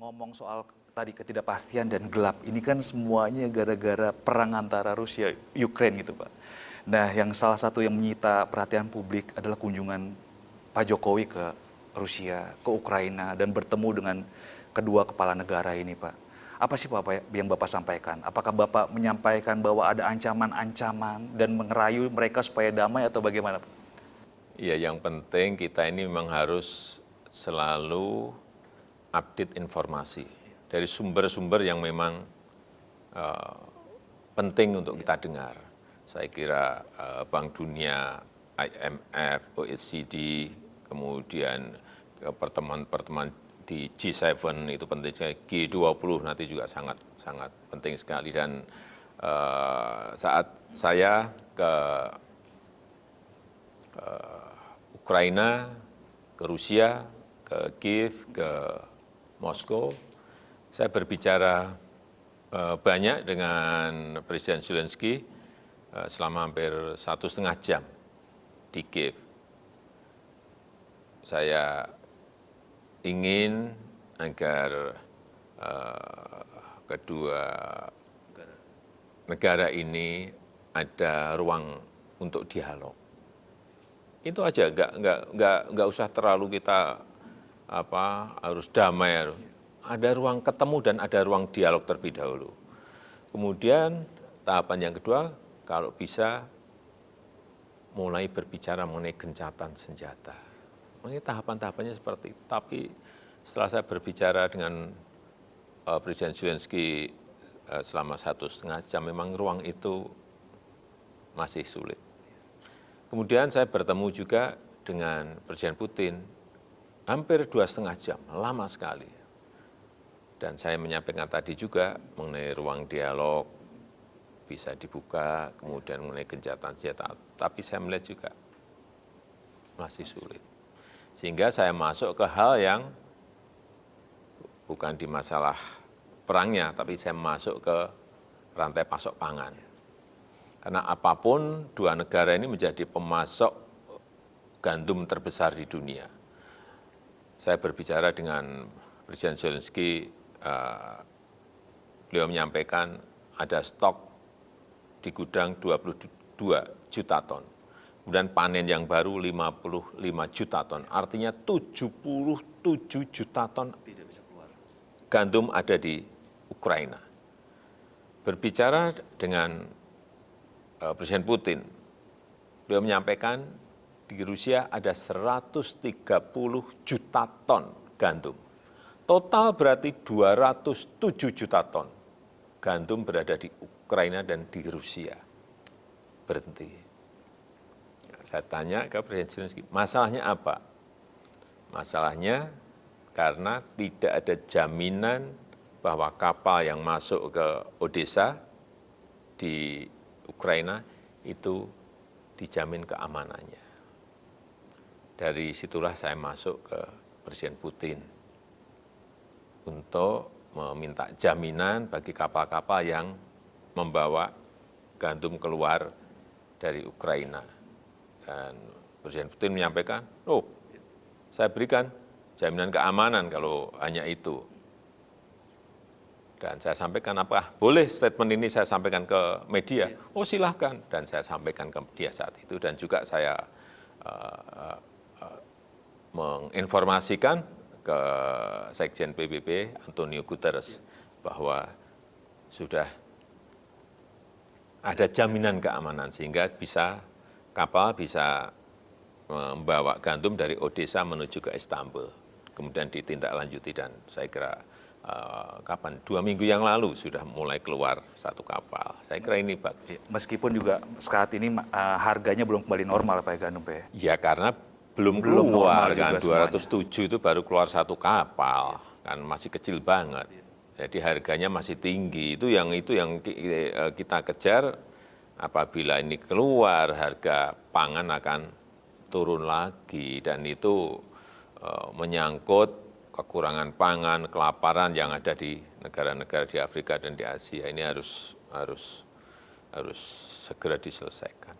ngomong soal tadi ketidakpastian dan gelap, ini kan semuanya gara-gara perang antara Rusia Ukraine gitu Pak. Nah, yang salah satu yang menyita perhatian publik adalah kunjungan Pak Jokowi ke Rusia, ke Ukraina, dan bertemu dengan kedua kepala negara ini Pak. Apa sih Pak yang Bapak sampaikan? Apakah Bapak menyampaikan bahwa ada ancaman-ancaman dan mengerayu mereka supaya damai atau bagaimana Pak? Ya, yang penting kita ini memang harus selalu update informasi dari sumber-sumber yang memang penting untuk kita dengar. Saya kira Bank Dunia, IMF, OECD, kemudian pertemuan-pertemuan di G7 itu penting sekali, G20 nanti juga sangat penting sekali. Dan saat saya ke Ukraina, ke Rusia, ke Kiev, ke Moskow, saya berbicara banyak dengan Presiden Zelensky selama hampir 1,5 jam di Kiev. Saya ingin agar kedua negara ini ada ruang untuk dialog. Itu aja, nggak usah terlalu kita harus damai. Ada ruang ketemu dan ada ruang dialog terlebih dahulu. Kemudian tahapan yang kedua, kalau bisa mulai berbicara mengenai gencatan senjata. Ini tahapan-tahapannya seperti itu. Tapi setelah saya berbicara dengan Presiden Zelensky selama 1,5 jam, memang ruang itu masih sulit. Kemudian saya bertemu juga dengan Presiden Putin, hampir 2,5 jam, lama sekali. Dan saya menyampaikan tadi juga mengenai ruang dialog bisa dibuka, kemudian mengenai gencatan senjata. Tapi saya melihat juga masih sulit. Sehingga saya masuk ke hal yang bukan di masalah perangnya, tapi saya masuk ke rantai pasok pangan. Karena apapun, dua negara ini menjadi pemasok gandum terbesar di dunia. Saya berbicara dengan Presiden Zelensky, beliau menyampaikan ada stok di gudang 22 juta ton. Kemudian panen yang baru 55 juta ton. Artinya 77 juta ton gandum ada di Ukraina. Berbicara dengan Presiden Putin, beliau menyampaikan di Rusia ada 130 juta ton gandum. Total berarti 207 juta ton gandum berada di Ukraina dan di Rusia. Berhenti. Saya tanya ke Presiden Zelensky, masalahnya apa? Masalahnya karena tidak ada jaminan bahwa kapal yang masuk ke Odessa di Ukraina itu dijamin keamanannya. Dari situlah saya masuk ke Presiden Putin untuk meminta jaminan bagi kapal-kapal yang membawa gandum keluar dari Ukraina. Dan Presiden Putin menyampaikan, saya berikan jaminan keamanan kalau hanya itu. Dan saya sampaikan, apa boleh statement ini saya sampaikan ke media? Oh silahkan. Dan saya sampaikan ke dia saat itu. Dan juga saya menginformasikan ke Sekjen PBB, Antonio Guterres, bahwa sudah ada jaminan keamanan sehingga kapal bisa membawa gandum dari Odessa menuju ke Istanbul. Kemudian ditindaklanjuti dan saya kira kapan 2 minggu yang lalu sudah mulai keluar satu kapal. Saya kira ini bagus. Meskipun juga saat ini harganya belum kembali normal Pak gandum Pak. Ya karena belum keluar kan, 207 semuanya. itu baru keluar satu kapal, kan masih kecil banget. Jadi harganya masih tinggi. Itu yang kita kejar. Apabila ini keluar, harga pangan akan turun lagi dan itu menyangkut kekurangan pangan, kelaparan yang ada di negara-negara di Afrika dan di Asia. Ini harus segera diselesaikan.